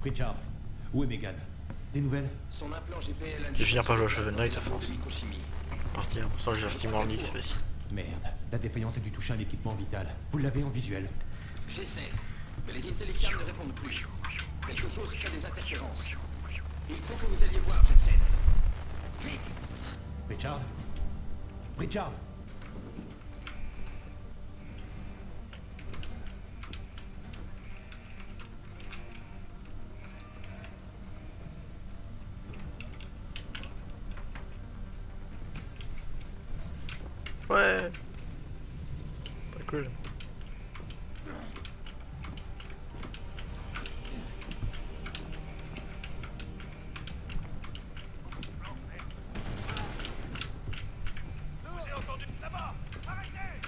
Richard, où est Megan? Des nouvelles? Son implant GPL Je vais finir par jouer à Shovel Knight à force. Partir, sans que j'ai un Steam en ligne, c'est facile. Merde, la défaillance a dû toucher un équipement vital. Vous l'avez en visuel? J'essaie, mais les Intellicams ne répondent plus. Quelque chose crée des interférences. Il faut que vous alliez voir, Jensen. Vite. Richard? Richard? Ouais. Pas cool. Je vous ai entendu là-bas. Arrêtez!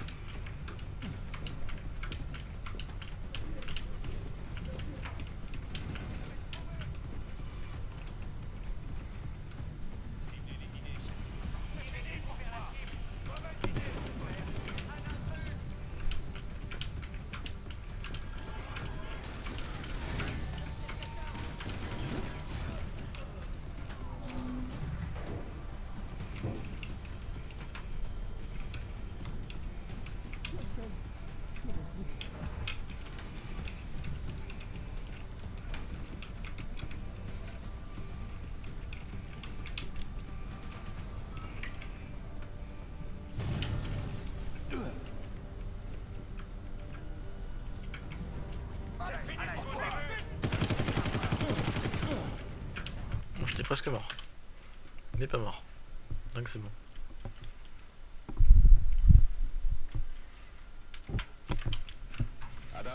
Bon, j'étais presque mort. Mais pas mort. Donc c'est bon. Adam,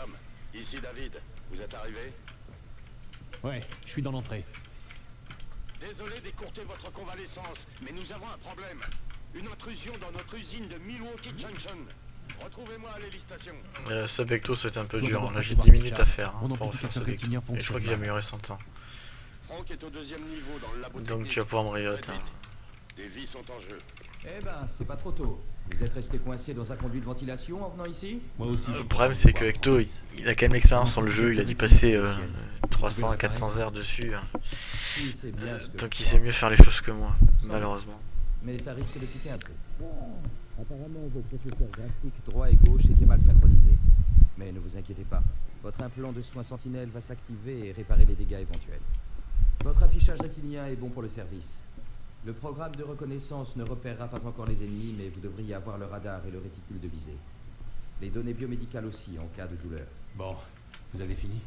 ici David. Vous êtes arrivé? Ouais, je suis dans l'entrée. Désolé d'écourter votre convalescence, mais nous avons un problème. Une intrusion dans notre usine de Milwaukee Junction. Retrouvez-moi à l'hélistation. Ce Becto c'est un peu Dois dur. d'abord Là j'ai recevoir 10 minutes Richard. à faire Mon pour faire ce amplificateur Becto. rétinien Et je crois fonctionne qu'il a mal. amélioré son temps. Franck est au 2e niveau dans le labo Donc technique. tu vas pouvoir me réveiller. Faites vite. Des vies sont en jeu. Eh ben, c'est pas trop tôt. Vous êtes resté coincé dans un conduit de ventilation en venant ici? Moi aussi, je Le suis problème pas c'est voir que Ecto Francis. il a quand même l'expérience sur le jeu. Il a dû passer 300 à 400 heures dessus. Oui, c'est bien ce que Donc je il crois. sait mieux faire les choses que moi, malheureusement. Mais ça risque de piquer un peu. Apparemment, vos processeurs graphiques droit et gauche étaient mal synchronisés. Mais ne vous inquiétez pas. Votre implant de soins sentinelle va s'activer et réparer les dégâts éventuels. Votre affichage rétinien est bon pour le service. Le programme de reconnaissance ne repérera pas encore les ennemis, mais vous devriez avoir le radar et le réticule de visée. Les données biomédicales aussi, en cas de douleur. Bon, vous avez fini?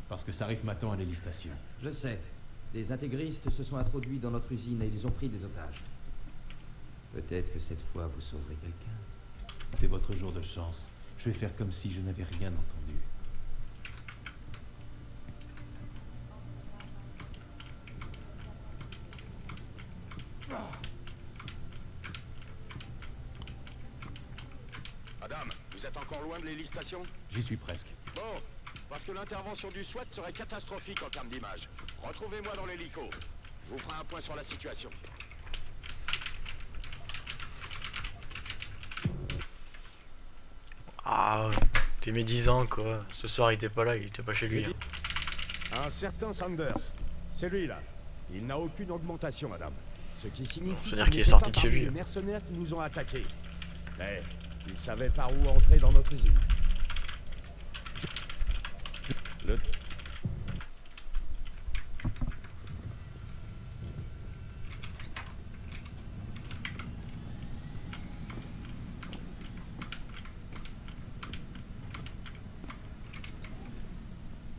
Parce que ça arrive maintenant à l'hélistation. Je sais. Des intégristes se sont introduits dans notre usine et ils ont pris des otages. Peut-être que cette fois, vous sauverez quelqu'un. C'est votre jour de chance. Je vais faire comme si je n'avais rien entendu. Adam, vous êtes encore loin de l'hélistation? J'y suis presque. Bon, parce que l'intervention du SWAT serait catastrophique en termes d'image. Retrouvez-moi dans l'hélico. Je vous ferai un point sur la situation. Ah, t'es médisant quoi. Ce soir il était pas là, il était pas chez lui. Hein. Un certain Sanders. C'est lui là. Il n'a aucune augmentation, madame. Ce qui signifie C'est-à-dire qu'il est n'était sorti pas de chez parmi lui. les mercenaires qui nous ont attaqués. Mais il savait par où entrer dans notre usine. Le...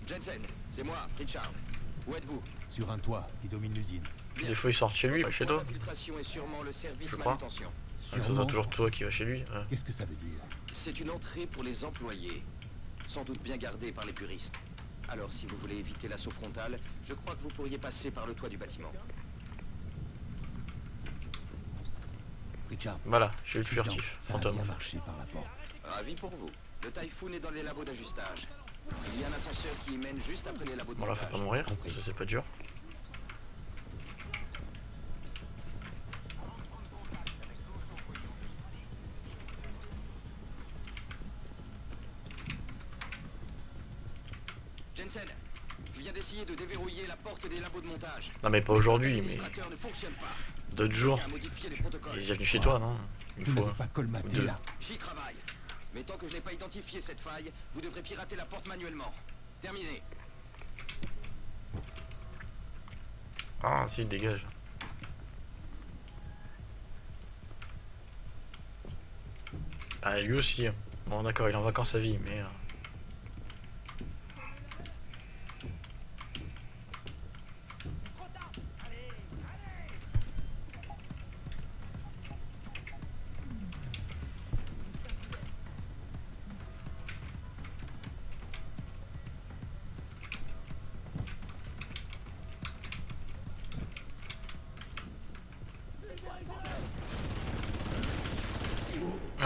Jensen, c'est moi, Richard. Où êtes-vous? Sur un toit qui domine l'usine. Bien. Des fois il sort de chez lui, pas chez Votre toi. infiltration est sûrement le service Je crois. manutention. Ça sera toujours toi qui va chez lui. Ouais. Qu'est-ce que ça veut dire? C'est une entrée pour les employés. Sans doute bien gardée par les puristes. Alors si vous voulez éviter l'assaut frontal, je crois que vous pourriez passer par le toit du bâtiment. Richard, Voilà, j'ai eu le je suis dedans. furtif. Ça a Fantôme. bien marché par la porte. Ravi pour vous. Le Typhoon est dans les labos d'ajustage. Il y a un ascenseur qui y mène juste après les labos de Bon là faut montage. pas mourir, Compris. ça c'est pas dur. Jensen, Je viens d'essayer de déverrouiller la porte des labos de montage. Non mais pas aujourd'hui, mais L'administrateur ne fonctionne pas. d'autres jours. Quelqu'un a modifié les protocoles. Il est venu chez toi, non? Une Vous fois. n'avez pas colmaté Deux. là. J'y travaille. Mais tant que je n'ai pas identifié cette faille, vous devrez pirater la porte manuellement. Terminé. Ah si, dégage. Ah lui aussi. Bon d'accord, il est en vacances à vie, mais...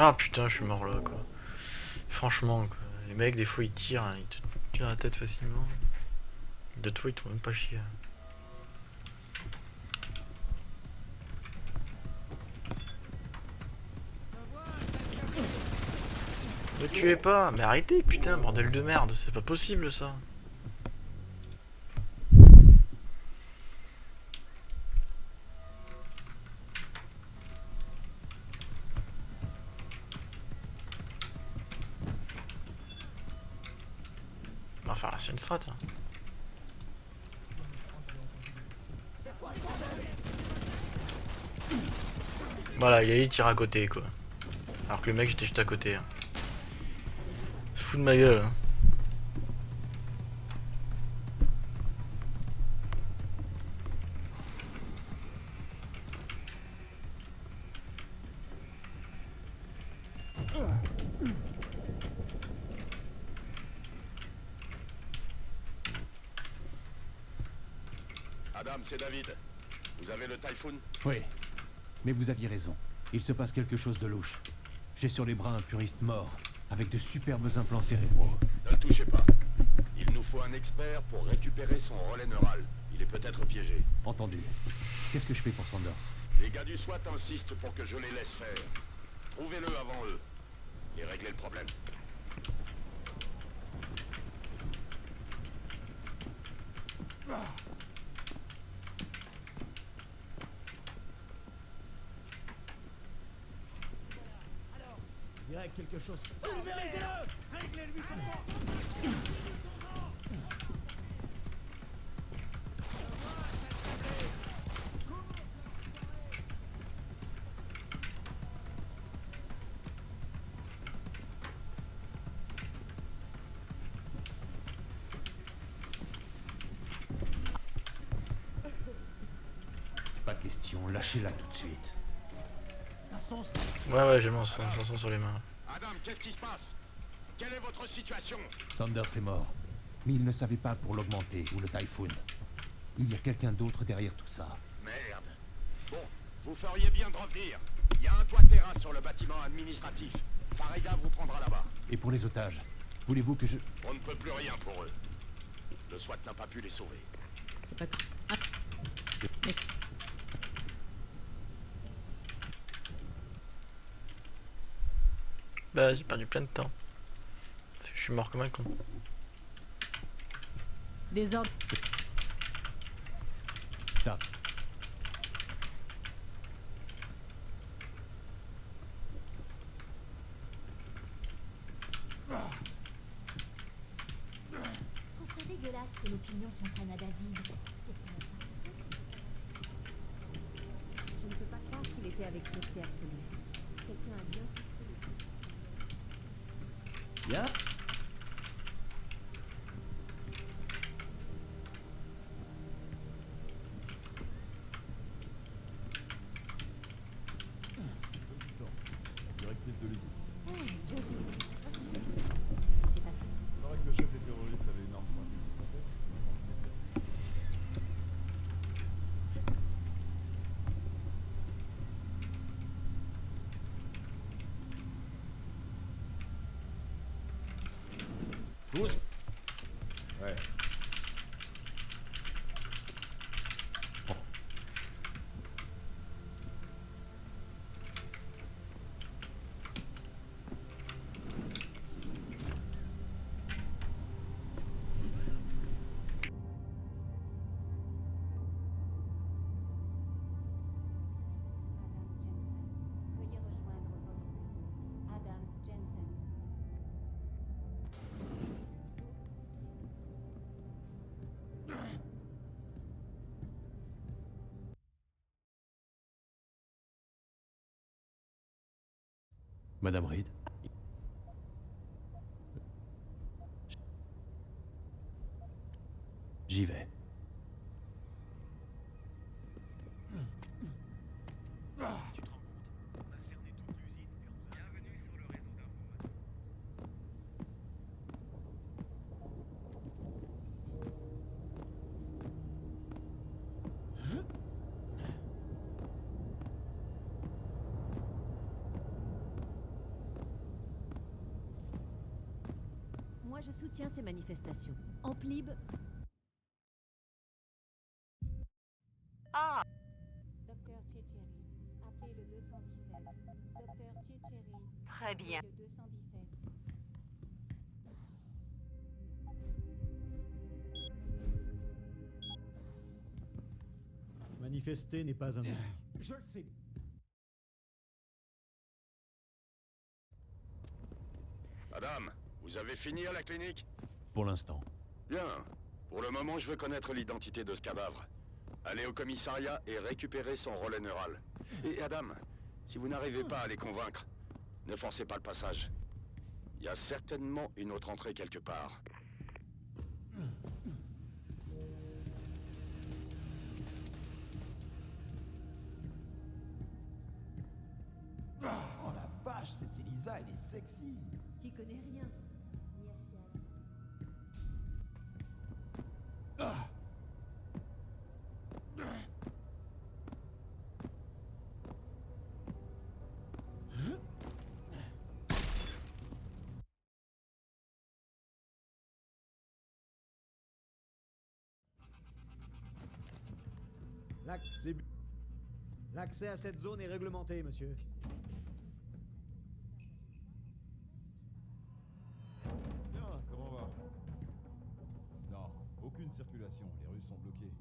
Ah putain, je suis mort là quoi. Franchement, quoi. Les mecs des fois ils tirent, hein, ils te tirent la tête facilement. D'autres fois ils te font même pas chier. Ne tuez pas, mais arrêtez putain, bordel de merde, c'est pas possible ça. Enfin, c'est une strat. Hein. Voilà, il tire à côté quoi. Alors que le mec j'étais juste à côté. Hein. Se fout de ma gueule. Hein. Adam, c'est David. Vous avez le Typhoon? Oui. Mais vous aviez raison. Il se passe quelque chose de louche. J'ai sur les bras un puriste mort, avec de superbes implants cérébraux. Ne le touchez pas. Il nous faut un expert pour récupérer son relais neural. Il est peut-être piégé. Entendu. Qu'est-ce que je fais pour Sanders? Les gars du SWAT insistent pour que je les laisse faire. Trouvez-le avant eux. Et réglez le problème. Quelque chose. Pas question, lâchez-la tout de suite. Ouais, j'ai mon sang sur les mains. Adam, qu'est-ce qui se passe? Quelle est votre situation? Sanders est mort. Mais il ne savait pas pour l'augmenter ou le Typhoon. Il y a quelqu'un d'autre derrière tout ça. Merde. Bon, vous feriez bien de revenir. Il y a un toit terrasse sur le bâtiment administratif. Farida vous prendra là-bas. Et pour les otages, voulez-vous que je... On ne peut plus rien pour eux. Le SWAT n'a pas pu les sauver. C'est pas Bah j'ai perdu plein de temps. Parce que je suis mort comme un con. des ordres. Tape. Je trouve ça dégueulasse que l'opinion s'en prenne à David. Je ne peux pas croire qu'il était avec Vérité Absolue. Quelqu'un a bien. Tiens. Directrice de l'usine. Hey, Josie, qu'est-ce qui s'est passé? Il paraît que le chef des terroristes avait une arme pointée sur sa tête. Ouais. Madame Reed? J'y vais. Tu te rends compte? On a cerné toute l'usine et on nous a... Bienvenue sur le réseau d'info. Moi, je soutiens ces manifestations. En plib... Docteur Tchétchéry, appelez le 217. Docteur Tchétchéry. Très bien. Le 217. Manifester n'est pas un ennemi. Je le sais. Madame, vous avez fini à la clinique? Pour l'instant. Bien. Pour le moment, je veux connaître l'identité de ce cadavre. Allez au commissariat et récupérez son relais neural. Et Adam, si vous n'arrivez pas à les convaincre, ne forcez pas le passage. Il y a certainement une autre entrée quelque part. Oh la vache, cette Elisa, elle est sexy. T'y connais rien. L'accès à cette zone est réglementé, monsieur. Bien, comment va? Non, aucune circulation, les rues sont bloquées.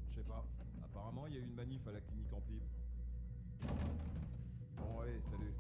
Je sais pas, apparemment il y a eu une manif à la clinique en plib. Bon allez, salut.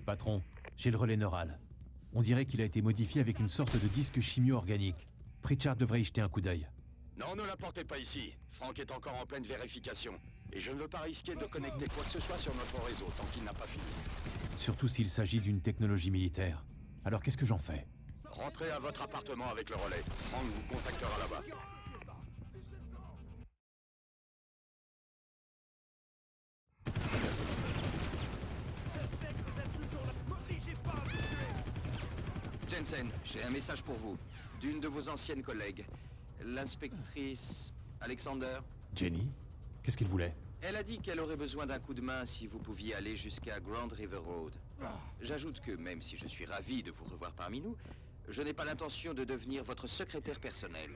Patron, j'ai le relais neural. On dirait qu'il a été modifié avec une sorte de disque chimio-organique. Pritchard devrait y jeter un coup d'œil. Non, ne l'apportez pas ici. Frank est encore en pleine vérification. Et je ne veux pas risquer de connecter quoi que ce soit sur notre réseau tant qu'il n'a pas fini. Surtout s'il s'agit d'une technologie militaire. Alors qu'est-ce que j'en fais? Rentrez à votre appartement avec le relais. Frank vous contactera là-bas. Jensen, j'ai un message pour vous. D'une de vos anciennes collègues, l'inspectrice Alexander. Jenny? Qu'est-ce qu'il voulait? Elle a dit qu'elle aurait besoin d'un coup de main si vous pouviez aller jusqu'à Grand River Road. J'ajoute que même si je suis ravi de vous revoir parmi nous, je n'ai pas l'intention de devenir votre secrétaire personnel.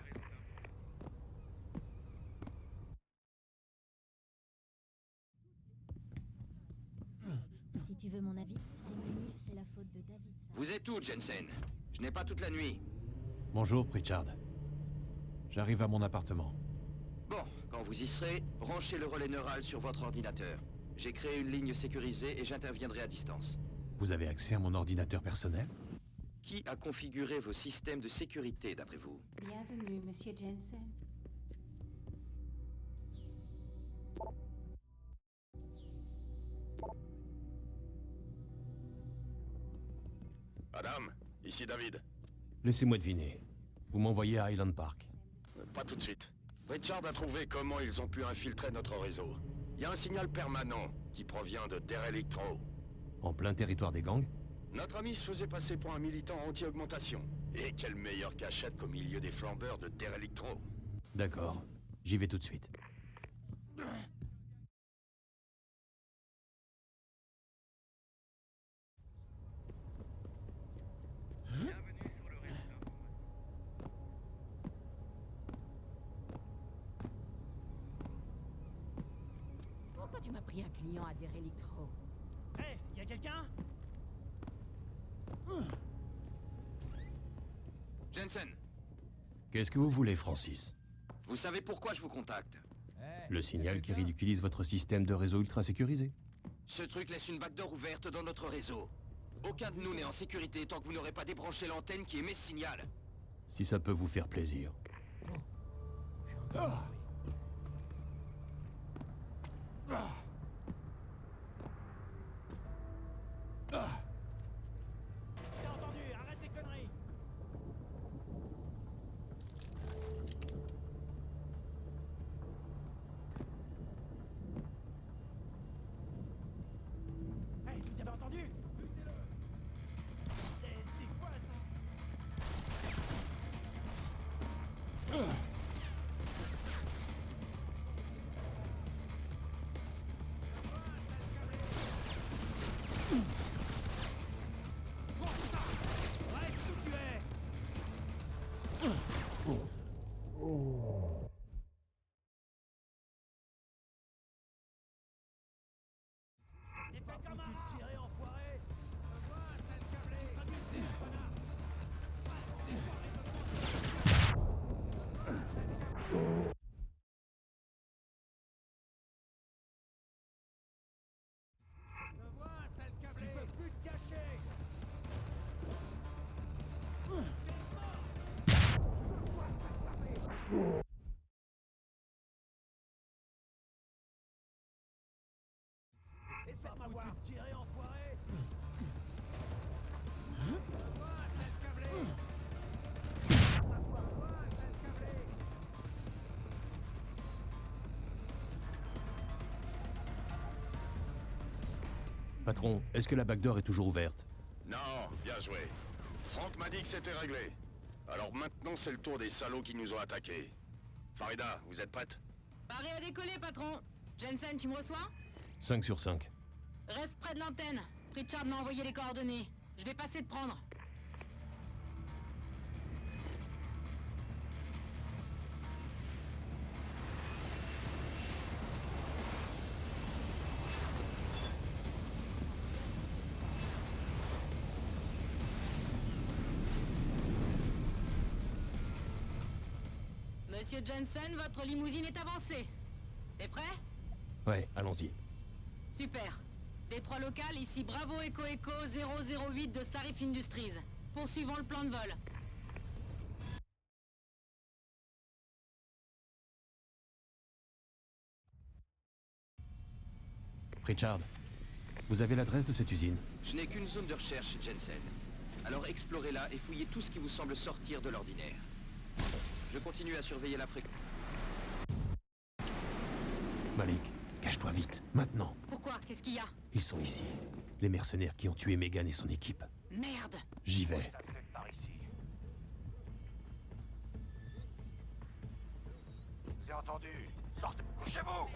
Si tu veux mon avis, ces manifs, c'est la faute de David. Vous êtes où, Jensen? Je n'ai pas toute la nuit. Bonjour, Pritchard. J'arrive à mon appartement. Bon, quand vous y serez, branchez le relais neural sur votre ordinateur. J'ai créé une ligne sécurisée et j'interviendrai à distance. Vous avez accès à mon ordinateur personnel? Qui a configuré vos systèmes de sécurité, d'après vous? Bienvenue, monsieur Jensen. Madame, ici David. Laissez-moi deviner. Vous m'envoyez à Highland Park. Pas tout de suite. Richard a trouvé comment ils ont pu infiltrer notre réseau. Il y a un signal permanent qui provient de Derelictro. En plein territoire des gangs? Notre ami se faisait passer pour un militant anti-augmentation. Et quelle meilleure cachette qu'au milieu des flambeurs de Derelictro. D'accord. J'y vais tout de suite. Tu m'as pris un client à des Electro. Hé, y a quelqu'un? Jensen, Qu'est-ce que vous voulez, Francis? vous savez pourquoi je vous contacte? Le signal qui ridiculise votre système de réseau ultra sécurisé? Ce truc laisse une backdoor ouverte dans notre réseau. Aucun de nous n'est en sécurité tant que vous n'aurez pas débranché l'antenne qui émet ce signal. Si ça peut vous faire plaisir. T'as entendu? Arrête tes conneries! Hey, vous avez entendu? C'est quoi ça? Reste où tu es! T'es fait comme un tiré, enfoiré! Je vois, sale câblé! Je vois, sale câblé! Tu peux plus te cacher! Essaie de m'avoir tiré, enfoiré! Je vois, sale câblé! Je vois, sale câblé! Patron, est-ce que la backdoor est toujours ouverte? Non, bien joué. Franck m'a dit que c'était réglé. Alors maintenant, c'est le tour des salauds qui nous ont attaqués. Farida, vous êtes prête? Paré à décoller, patron. Jensen, tu me reçois? 5 sur 5. Reste près de l'antenne. Pritchard m'a envoyé les coordonnées. Je vais passer te prendre. Monsieur Jensen, votre limousine est avancée. T'es prêt? Ouais, allons-y. Super. Détroit local, ici Bravo Echo Echo 008 de Sarif Industries. Poursuivons le plan de vol. Pritchard, vous avez l'adresse de cette usine? Je n'ai qu'une zone de recherche, Jensen. Alors explorez-la et fouillez tout ce qui vous semble sortir de l'ordinaire. Je continue à surveiller la fréquence. Malik, cache-toi vite, maintenant. Pourquoi? Qu'est-ce qu'il y a? Ils sont ici. Les mercenaires qui ont tué Megan et son équipe. Merde! J'y vais. Ça venait de par ici. Vous avez entendu? Sortez, couchez-vous!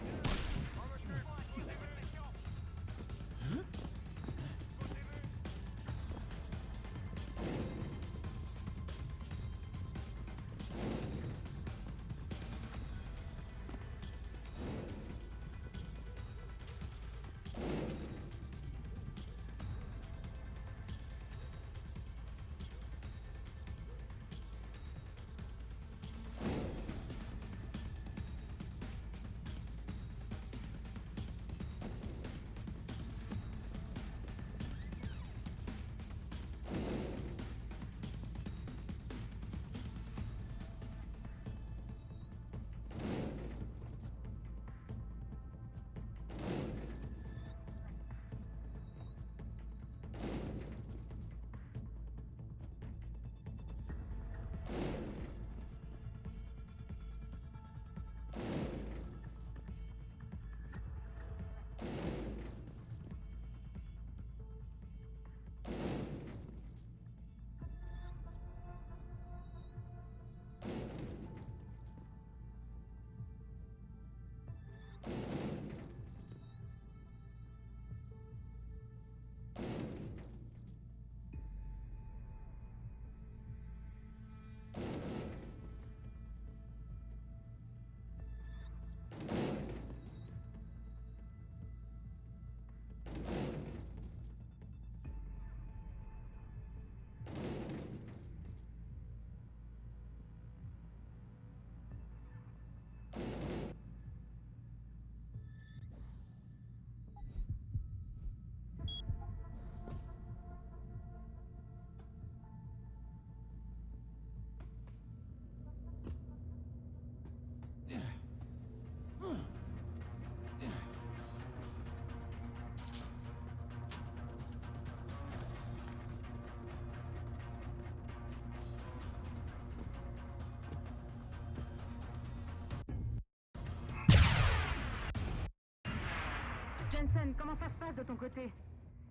Jensen, comment ça se passe de ton côté?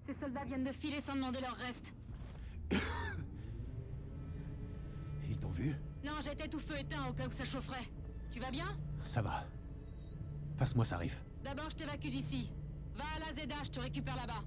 Ces soldats viennent de filer sans demander leur reste. Ils t'ont vu? Non, j'étais tout feu éteint au cas où ça chaufferait. Tu vas bien? Ça va. Passe-moi Sarif. D'abord, je t'évacue d'ici. Va à la Zeda, je te récupère là-bas.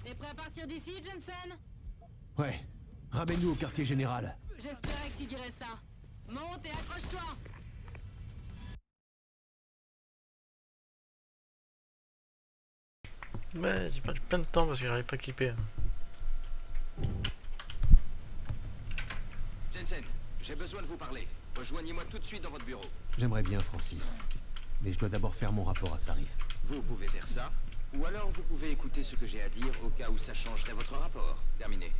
T'es prêt à partir d'ici, Jensen? Ouais. Ramène-nous au quartier général. J'espérais que tu dirais ça. Monte et accroche-toi. Ouais, j'ai perdu plein de temps parce que j'arrive pas à clipper. Jensen, j'ai besoin de vous parler. Rejoignez-moi tout de suite dans votre bureau. J'aimerais bien, Francis. Mais je dois d'abord faire mon rapport à Sarif. Vous pouvez faire ça, ou alors vous pouvez écouter ce que j'ai à dire au cas où ça changerait votre rapport. Terminé.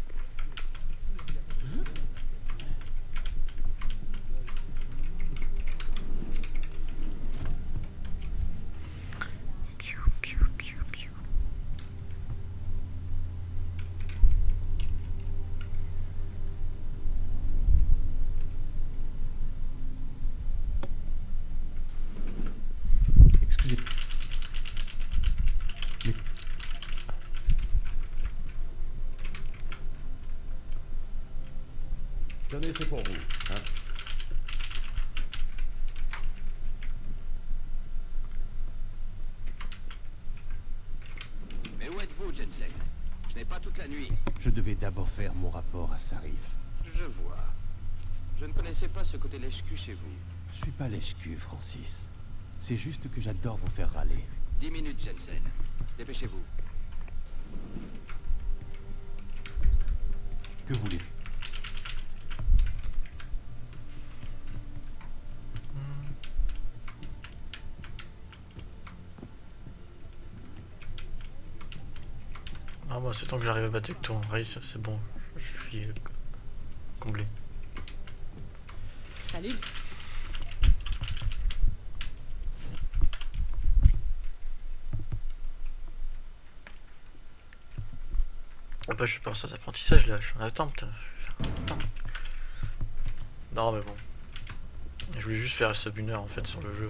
Excusez. Mais... Tenez, c'est pour vous. Hein. Mais où êtes-vous, Jensen? Je n'ai pas toute la nuit. Je devais d'abord faire mon rapport à Sarif. Je vois. Je ne connaissais pas ce côté lèche-cul chez vous. Je suis pas lèche-cul, Francis. C'est juste que j'adore vous faire râler. 10 minutes, Jensen. Dépêchez-vous. Que voulez-vous? Ah moi c'est tant que j'arrive à battre avec toi en race, c'est bon, je suis comblé. Salut. Ah bah je suis pas sur cet apprentissage là, je suis en attente, putain. Je vais faire un temps. Non mais bon. Je voulais juste faire sub 1 heure en fait sur le jeu.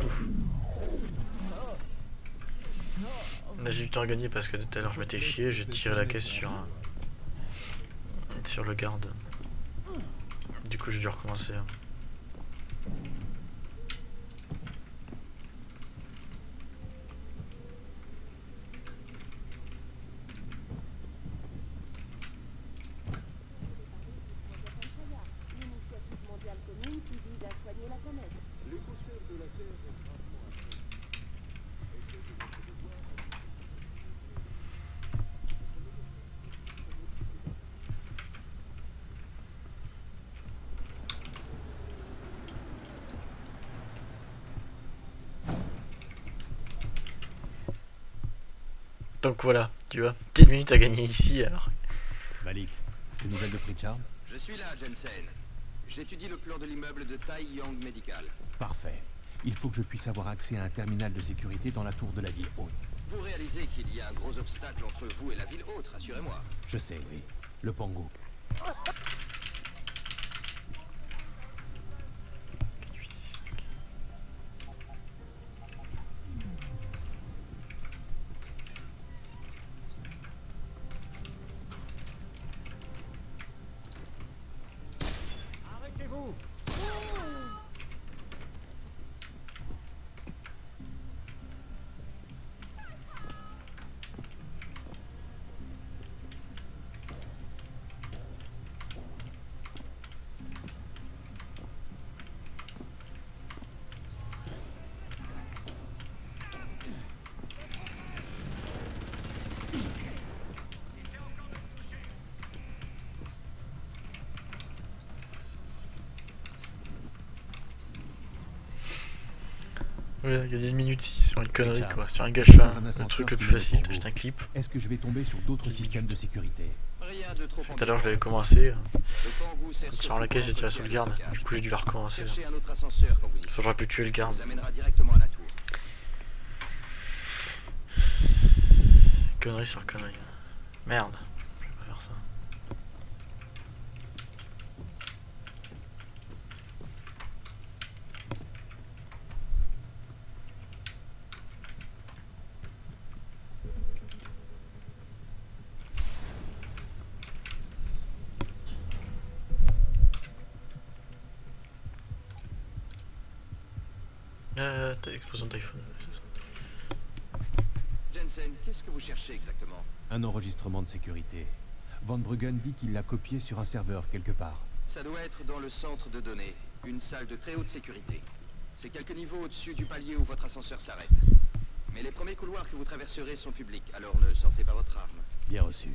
Ouf. Là j'ai eu le temps à gagner parce que tout à l'heure je m'étais chié, j'ai tiré la caisse sur le garde. Du coup j'ai dû recommencer. L'initiative mondiale commune qui vise à soigner la planète. L'écosphère de la Terre est gravement affectée. Donc voilà, tu vois, 10 minutes à gagner ici alors. Malik, des nouvelles de Pritchard? Je suis là, Jensen. J'étudie le plan de l'immeuble de Tai Young Medical. Parfait. Il faut que je puisse avoir accès à un terminal de sécurité dans la tour de la ville haute. Vous réalisez qu'il y a un gros obstacle entre vous et la ville haute, rassurez-moi. Je sais, oui. Le Pango. Arrêtez-vous! Ouais, il y a des minutes 6 sur une connerie Richard, quoi, sur un je gâchis, suis dans un le ascenseur truc le qui plus mène au facile, Congo. juste un clip. Est-ce que je vais tomber sur d'autres systèmes de sécurité? Rien de trop Tout à l'heure je l'avais embêtant. commencé, Le Kangoo sert sur surtout laquelle pour j'ai tiré sur le l'entretien et garde, stockage. du coup j'ai dû la recommencer. Cherchez un autre ascenseur quand vous y Ça serez. j'aurais pu tuer le Il garde. vous amènera directement à la tour. Connerie sur connerie. Merde, je vais pas faire ça. T'as explosion d'iPhone, c'est ça. Jensen, qu'est-ce que vous cherchez exactement? Un enregistrement de sécurité. Van Bruggen dit qu'il l'a copié sur un serveur quelque part. Ça doit être dans le centre de données, une salle de très haute sécurité. C'est quelques niveaux au-dessus du palier où votre ascenseur s'arrête. Mais les premiers couloirs que vous traverserez sont publics, alors ne sortez pas votre arme. Bien reçu.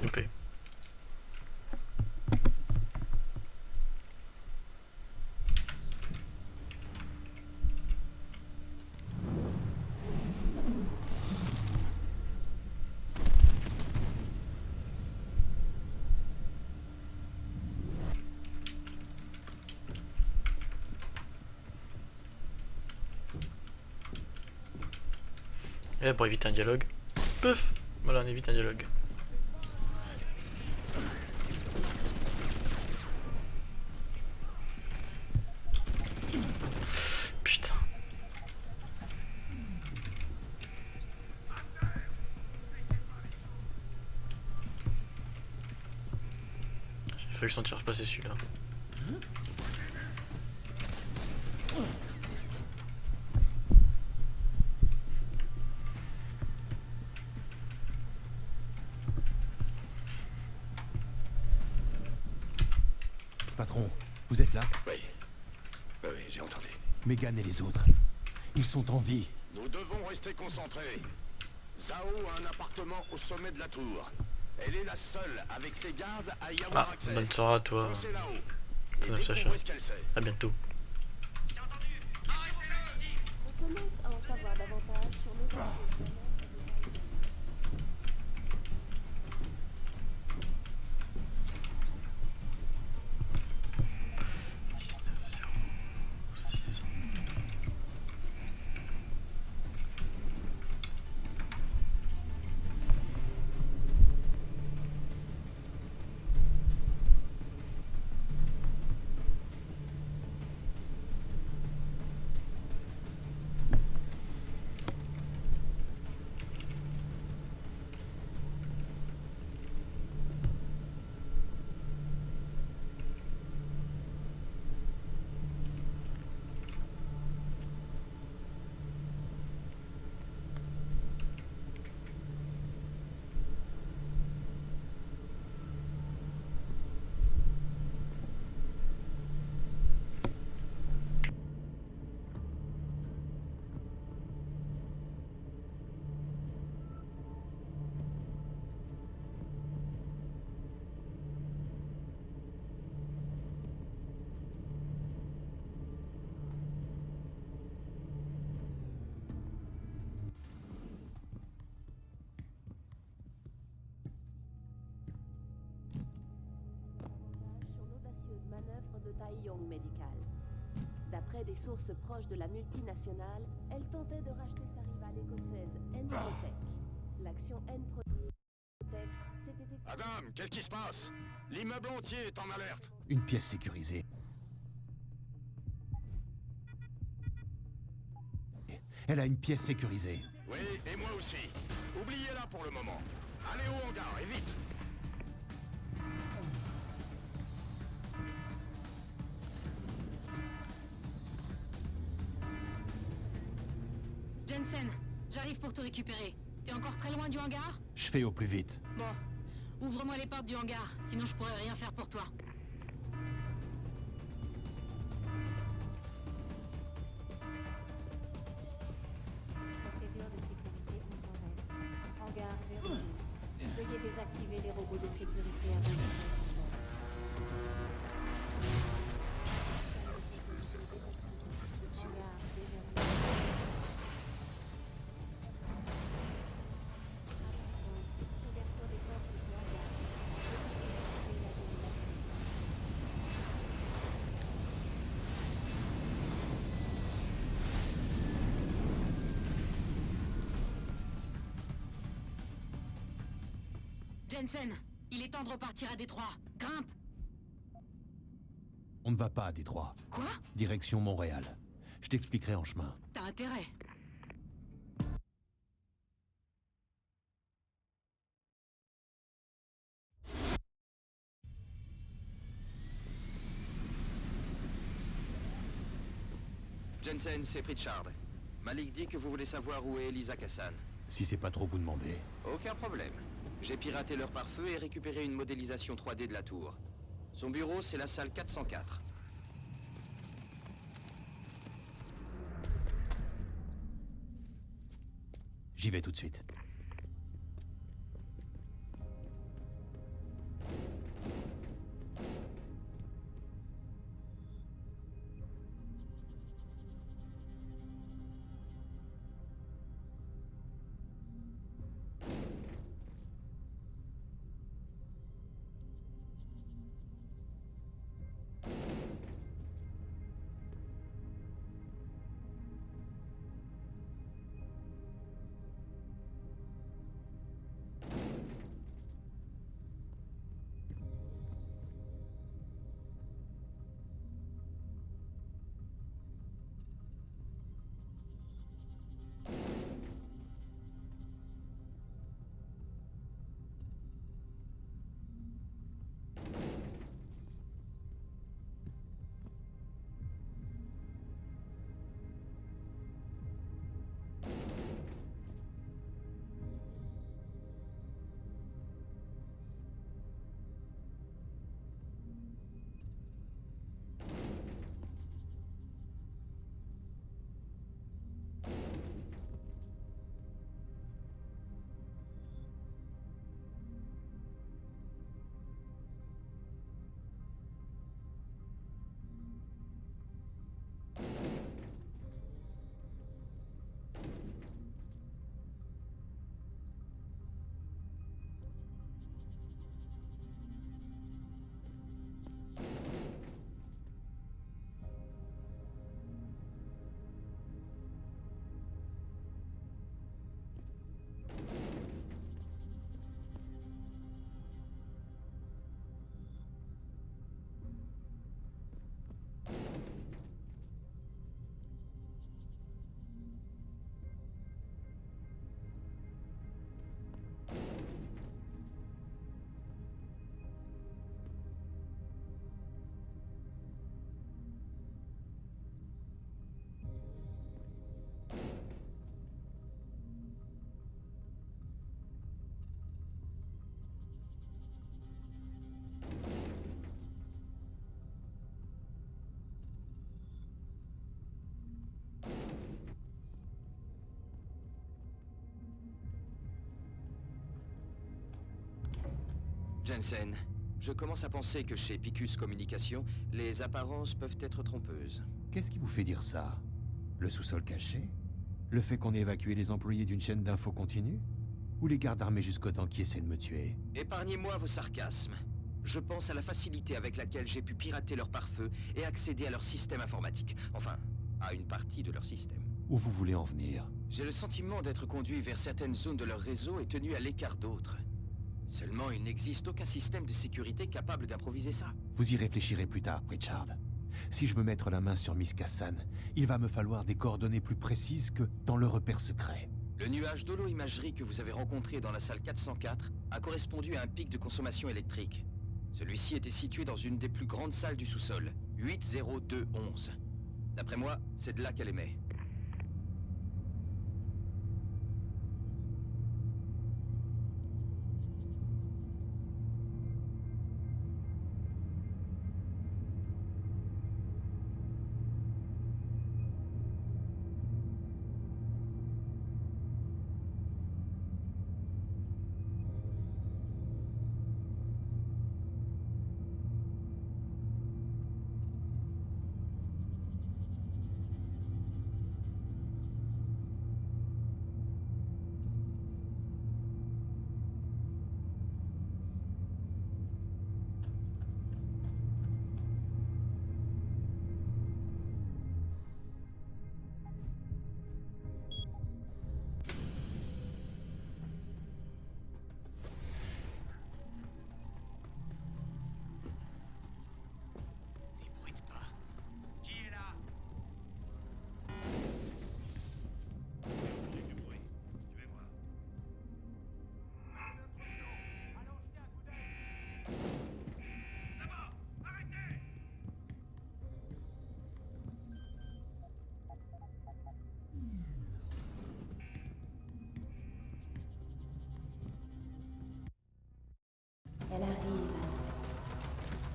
Loupé. Et pour éviter un dialogue. Pouf. Voilà, on évite un dialogue. Putain. J'ai failli sentir se passer celui-là. Patron, vous êtes là? Oui. Oui, j'ai entendu. Megan et les autres. Ils sont en vie. Nous devons rester concentrés. Zhao a un appartement au sommet de la tour. Elle est la seule avec ses gardes à y avoir Ah, accès. bonne soirée à toi. Foncez là-haut. Et Salut, Sacha. découvrez ce qu'elle sait. À bientôt. On commence à en savoir davantage sur l'audacieux manœuvre de Taeyong Medical. D'après des sources proches de la multinationale, elle tentait de racheter sa rivale écossaise N-Protech. L'action N-Protech s'était... Adam, qu'est-ce qui se passe? L'immeuble entier est en alerte. Une pièce sécurisée. Elle a une pièce sécurisée. Oui, et moi aussi. Oubliez-la pour le moment. Allez au hangar, et vite. Jensen, j'arrive pour te récupérer. T'es encore très loin du hangar? Je fais au plus vite. Bon, ouvre-moi les portes du hangar, sinon je pourrais rien faire pour toi. Procédure de sécurité. Activez les robots de sécurité avant de se rendre. Jensen, il est temps de repartir à Détroit. Grimpe! On ne va pas à Détroit. Quoi? Direction Montréal. Je t'expliquerai en chemin. T'as intérêt. Jensen, c'est Pritchard. Malik dit que vous voulez savoir où est Elisa Kassan. Si c'est pas trop vous demander. Aucun problème. J'ai piraté leur pare-feu et récupéré une modélisation 3D de la tour. Son bureau, c'est la salle 404. J'y vais tout de suite. Jensen, je commence à penser que chez Picus Communication, les apparences peuvent être trompeuses. Qu'est-ce qui vous fait dire ça? Le sous-sol caché? Le fait qu'on ait évacué les employés d'une chaîne d'infos continue? Ou les gardes armés jusqu'aux dents qui essaient de me tuer? Épargnez-moi vos sarcasmes. Je pense à la facilité avec laquelle j'ai pu pirater leur pare-feu et accéder à leur système informatique. Enfin, à une partie de leur système. Où vous voulez en venir? J'ai le sentiment d'être conduit vers certaines zones de leur réseau et tenu à l'écart d'autres. Seulement, il n'existe aucun système de sécurité capable d'improviser ça. Vous y réfléchirez plus tard, Pritchard. Si je veux mettre la main sur Miss Kassan, il va me falloir des coordonnées plus précises que dans le repère secret. Le nuage d'holo-imagerie que vous avez rencontré dans la salle 404 a correspondu à un pic de consommation électrique. Celui-ci était situé dans une des plus grandes salles du sous-sol, 80211. D'après moi, c'est de là qu'elle émet.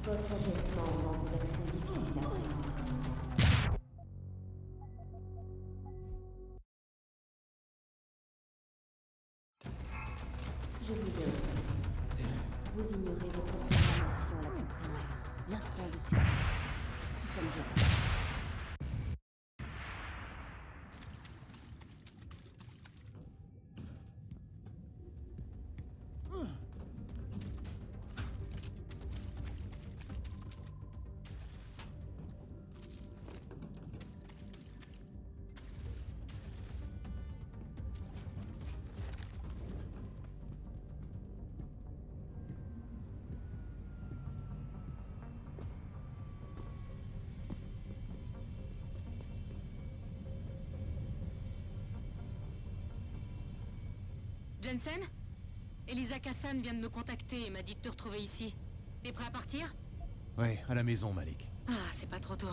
Votre endettement rend vos actions difficiles à prévoir. Je vous ai observé. Vous ignorez votre programmation la plus primaire, l'instinct de survie. Comme je le fais. Jensen? Elisa Kassan vient de me contacter et m'a dit de te retrouver ici. T'es prêt à partir? Ouais, à la maison, Malik. Ah, c'est pas trop tôt.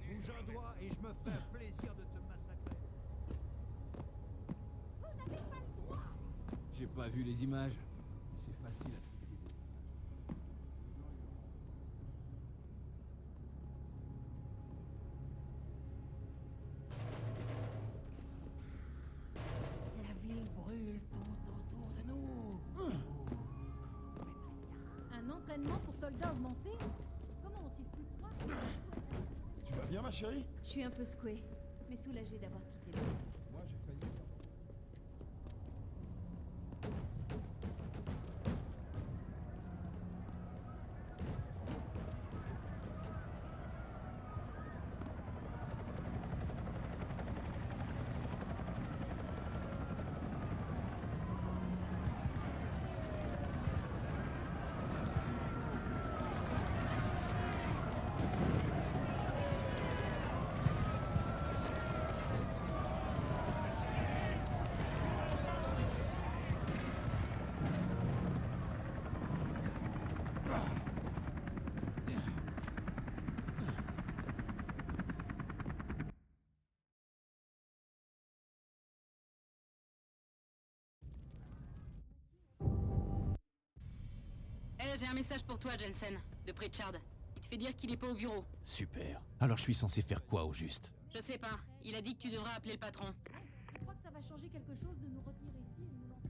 Bouge un doigt et je me ferai un plaisir de te massacrer. Vous avez pas le droit! J'ai pas vu les images, mais c'est facile à trouver. La ville brûle tout autour de nous. Un entraînement pour soldats augmentés? Comment ont-ils pu croire? Tu vas bien, ma chérie? Je suis un peu secouée, mais soulagée d'avoir quitté le monde. Moi, j'ai failli. J'ai un message pour toi, Jensen, de Pritchard. Il te fait dire qu'il est pas au bureau. Super. Alors je suis censé faire quoi au juste? Je sais pas. Il a dit que tu devrais appeler le patron. Tu crois que ça va changer quelque chose de nous retenir ici et de nous lancer?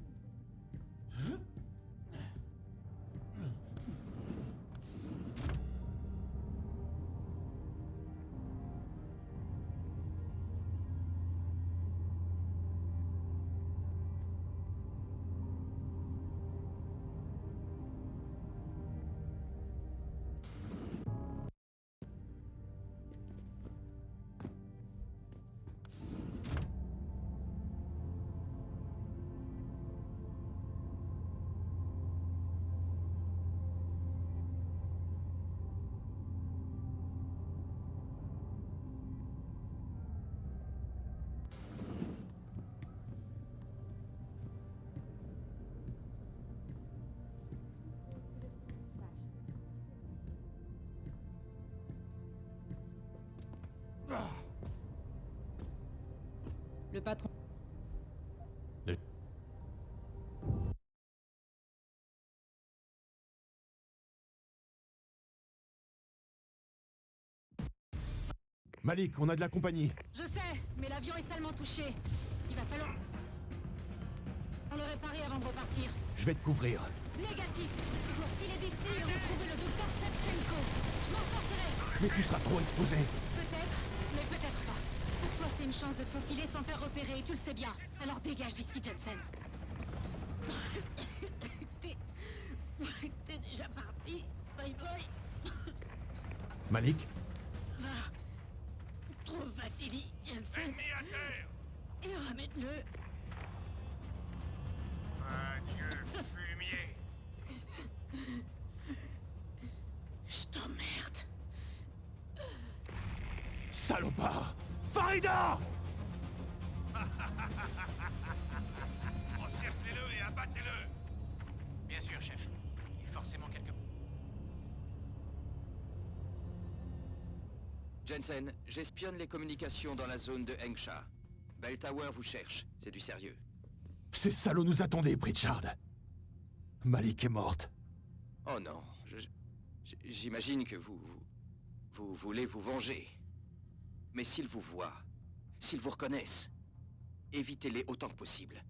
Le patron. Malik, on a de la compagnie. Je sais, mais l'avion est salement touché. Il va falloir le réparer avant de repartir. Je vais te couvrir. Négatif. Je dois filer d'ici et retrouver le docteur Savchenko. Je m'en sortirai. Mais tu seras trop exposé. Peut-être, mais peut-être pas. Pour toi, c'est une chance de te faufiler sans te faire repérer, et tu le sais bien. Alors dégage d'ici, Jensen. T'es déjà parti, Spyboy. Malik? Va. Trouve Vassili, Jensen. Et ramène-le. Adieu, fumier. Je t'emmerde. Salopard! Farida! Encerclez-le et abattez-le. Bien sûr, chef. Il est forcément quelque... Jensen, j'espionne les communications dans la zone de Hengsha. Bell Tower vous cherche, c'est du sérieux. Ces salauds nous attendaient, Pritchard. Malik est morte. Oh non, j'imagine que vous voulez vous venger. Mais s'ils vous voient, s'ils vous reconnaissent, évitez-les autant que possible.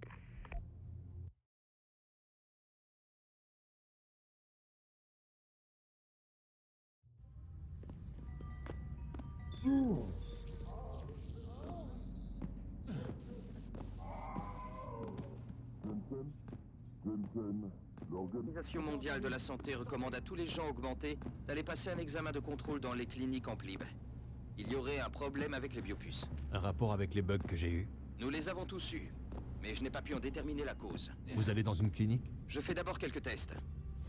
L'Organisation mondiale de la santé recommande à tous les gens augmentés d'aller passer un examen de contrôle dans les cliniques en plib. Il y aurait un problème avec les biopuces. Un rapport avec les bugs que j'ai eus. Nous les avons tous eus, mais je n'ai pas pu en déterminer la cause. Vous allez dans une clinique? Je fais d'abord quelques tests,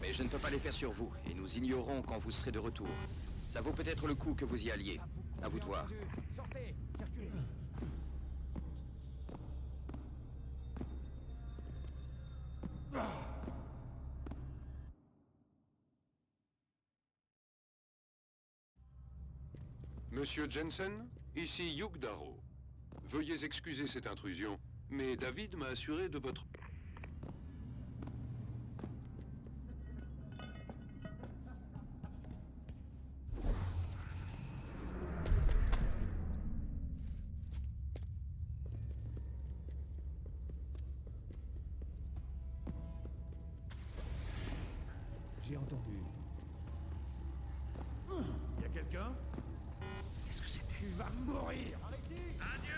mais je ne peux pas les faire sur vous, et nous ignorons quand vous serez de retour. Ça vaut peut-être le coup que vous y alliez. À vous de voir. Sortez, circulez. Monsieur Jensen, ici Hugh Darrow. Veuillez excuser cette intrusion, mais David m'a assuré de votre... J'ai entendu. Y a quelqu'un? Qu'est-ce que c'était? Tu vas mourir. Adieu.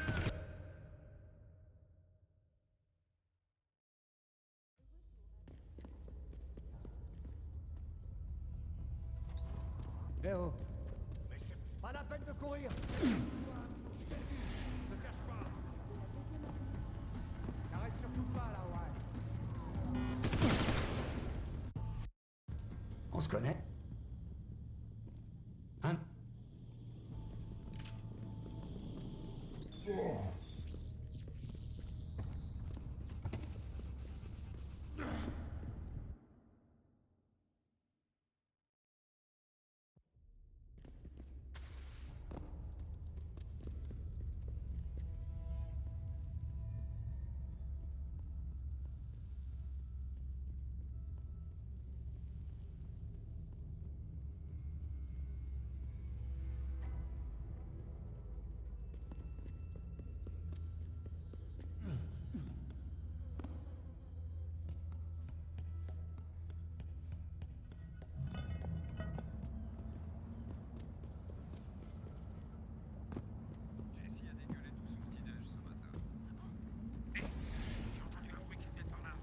Eh oh. Mais c'est pas la peine de courir. Ne cache pas. N'arrête surtout pas là, ouais. On se connaît? Hein? Jessie a dégueulé tout son petit-déj ce matin. Hé, j'ai entendu un bruit qui venait de par là.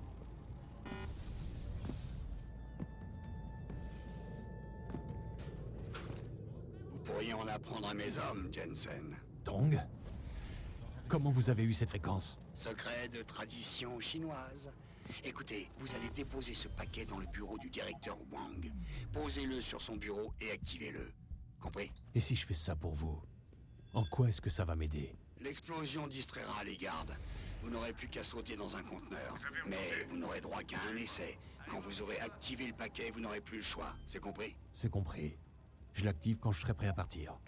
Vous pourriez en apprendre à mes hommes, Jensen. Dong? Comment vous avez eu cette fréquence? Secret de tradition chinoise. Écoutez, vous allez déposer ce paquet dans le bureau du directeur Wang. Posez-le sur son bureau et activez-le. Compris? Et si je fais ça pour vous? En quoi est-ce que ça va m'aider? L'explosion distraira les gardes. Vous n'aurez plus qu'à sauter dans un conteneur. Mais vous n'aurez droit qu'à un essai. Quand vous aurez activé le paquet, vous n'aurez plus le choix. C'est compris? C'est compris. Je l'active quand je serai prêt à partir.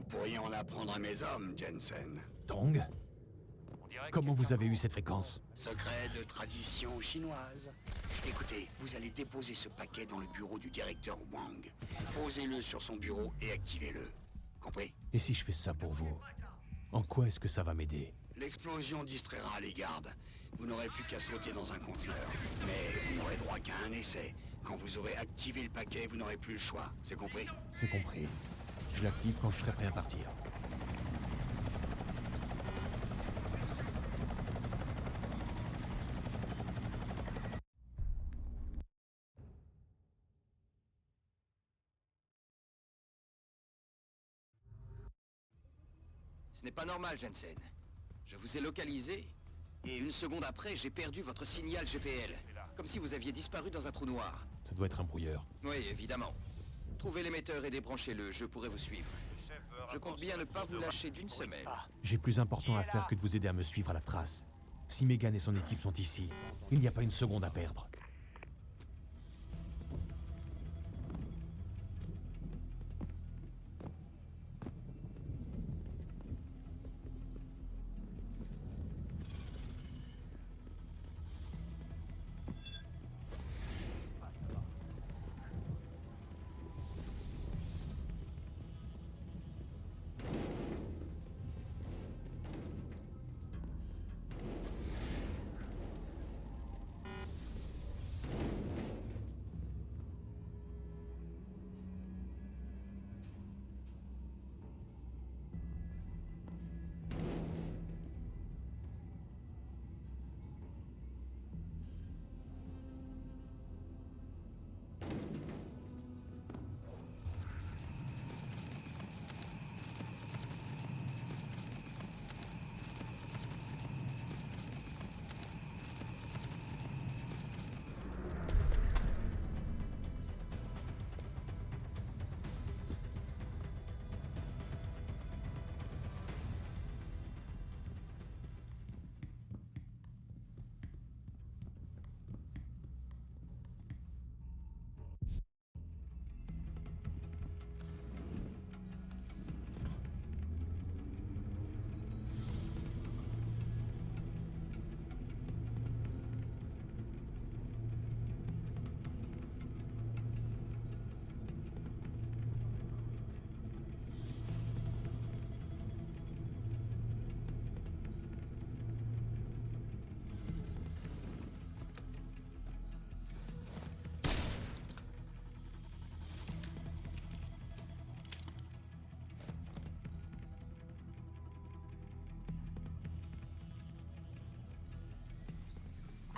pourriez en apprendre à mes hommes, Jensen. Dong? Comment vous avez eu cette fréquence? Secret de tradition chinoise. Écoutez, vous allez déposer ce paquet dans le bureau du directeur Wang. Posez-le sur son bureau et activez-le. Compris? Et si je fais ça pour vous? En quoi est-ce que ça va m'aider? L'explosion distraira les gardes. Vous n'aurez plus qu'à sauter dans un conteneur. Mais vous n'aurez droit qu'à un essai. Quand vous aurez activé le paquet, vous n'aurez plus le choix. C'est compris? C'est compris. Je l'active quand je serai prêt à partir. Ce n'est pas normal, Jensen. Je vous ai localisé, et une seconde après, j'ai perdu votre signal GPL. Comme si vous aviez disparu dans un trou noir. Ça doit être un brouilleur. Oui, évidemment. Trouvez l'émetteur et débranchez-le, je pourrai vous suivre. Je compte bien ne pas vous lâcher d'une semelle. J'ai plus important à faire que de vous aider à me suivre à la trace. Si Megan et son équipe sont ici, il n'y a pas une seconde à perdre.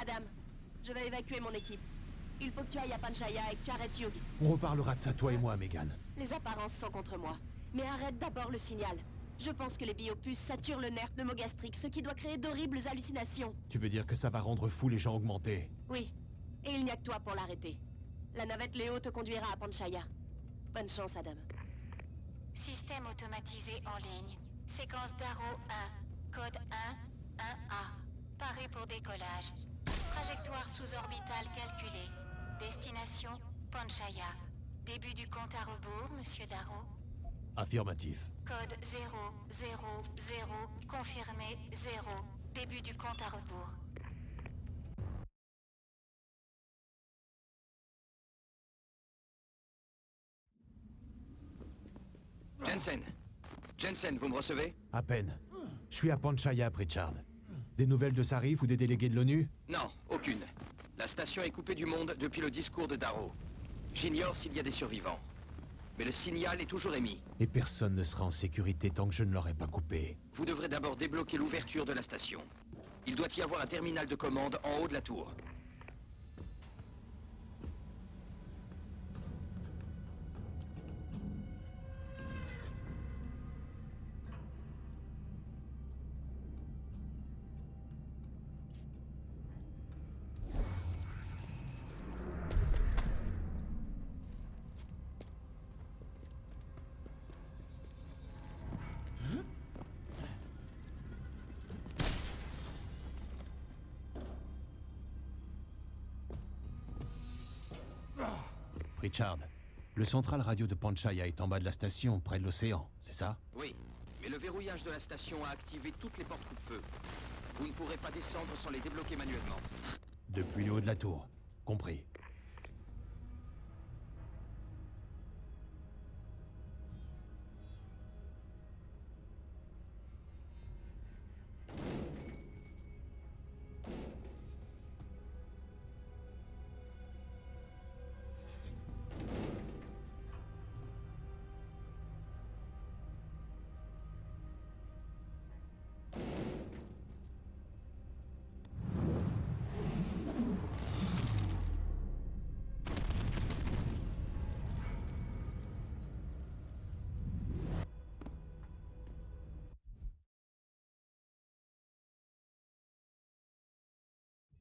Adam, je vais évacuer mon équipe. Il faut que tu ailles à Panchaya et que tu arrêtes Hugh. On reparlera de ça, toi et moi, Megan. Les apparences sont contre moi. Mais arrête d'abord le signal. Je pense que les biopuces saturent le nerf pneumogastrique, ce qui doit créer d'horribles hallucinations. Tu veux dire que ça va rendre fou les gens augmentés? Oui. Et il n'y a que toi pour l'arrêter. La navette Léo te conduira à Panchaya. Bonne chance, Adam. Système automatisé en ligne. Séquence Darrow 1. Code 1. 1A. Paré pour décollage. Trajectoire sous-orbitale calculée. Destination Panchaya. Début du compte à rebours, monsieur Darrow. Affirmatif. Code 0, 0, 0. Confirmé 0. Début du compte à rebours. Jensen! Jensen, vous me recevez? À peine. Je suis à Panchaya, Pritchard. Des nouvelles de Sarif ou des délégués de l'ONU? Non, aucune. La station est coupée du monde depuis le discours de Darrow. J'ignore s'il y a des survivants. Mais le signal est toujours émis. Et personne ne sera en sécurité tant que je ne l'aurai pas coupé. Vous devrez d'abord débloquer l'ouverture de la station. Il doit y avoir un terminal de commande en haut de la tour. Pritchard, Le central radio de Panchaya est en bas de la station, près de l'océan, c'est ça? Oui, mais le verrouillage de la station a activé toutes les portes coupe-feu. Vous ne pourrez pas descendre sans les débloquer manuellement. Depuis le haut de la tour. Compris.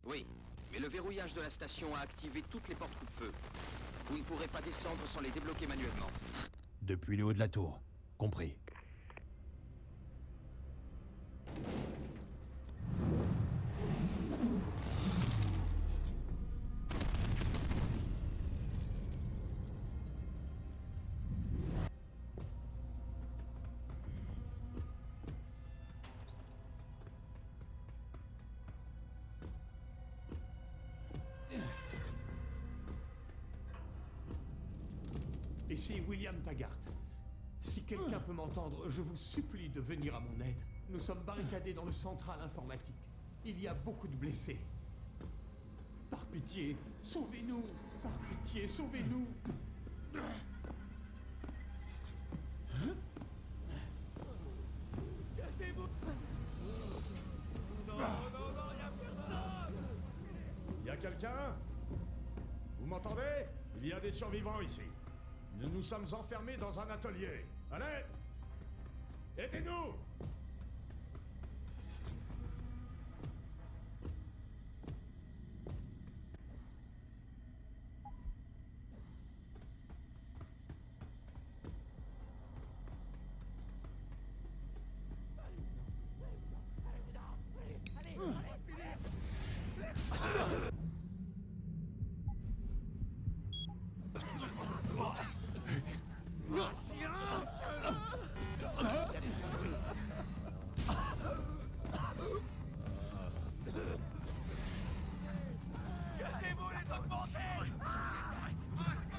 Oui, mais le verrouillage de la station a activé toutes les portes coupe-feu. Vous ne pourrez pas descendre sans les débloquer manuellement. Depuis le haut de la tour. Compris. Ici William Taggart. Si quelqu'un peut m'entendre, je vous supplie de venir à mon aide. Nous sommes barricadés dans le central informatique. Il y a beaucoup de blessés. Par pitié, sauvez-nous! Par pitié, sauvez-nous! Cassez-vous! Non, y a personne! Y a quelqu'un? Vous m'entendez? Il y a des survivants ici. Nous nous sommes enfermés dans un atelier. À l'aide! Aidez-nous!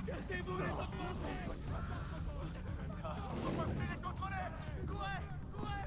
Cassez-vous les augmentés! On peut plus les contrôler! Courez! Courez!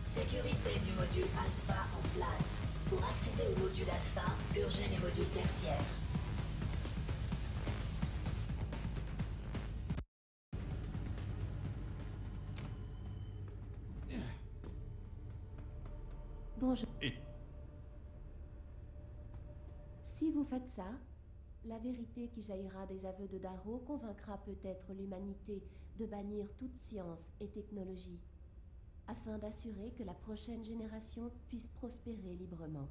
Sécurité du module Alpha en place. Pour accéder au module Alpha, purgez les modules tertiaires. Bonjour. Si vous faites ça, la vérité qui jaillira des aveux de Darrow convaincra peut-être l'humanité de bannir toute science et technologie, afin d'assurer que la prochaine génération puisse prospérer librement.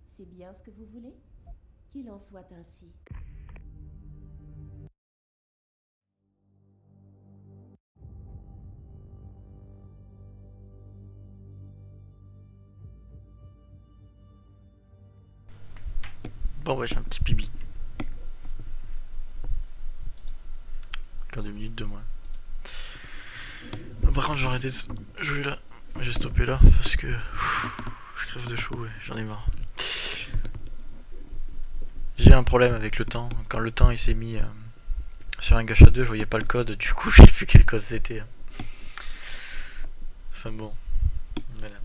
C'est bien ce que vous voulez? Qu'il en soit ainsi. Bon bah j'ai un petit pipi. Encore 2 minutes de moins. Par contre je vais arrêter de jouer là. J'ai stoppé là parce que je crève de chaud et j'en ai marre. J'ai un problème avec le temps. Quand le temps il s'est mis Sur un gacha 2, je voyais pas le code, du coup, je sais plus quel code c'était. Enfin bon. Voilà.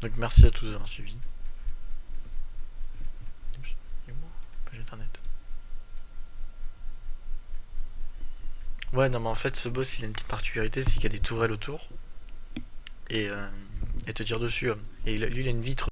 Donc merci à tous d'avoir suivi. Page internet. Ouais, non, mais en fait, ce boss, il a une petite particularité, c'est qu'il y a des tourelles autour. Et te tire dessus. Et lui, il a une vitre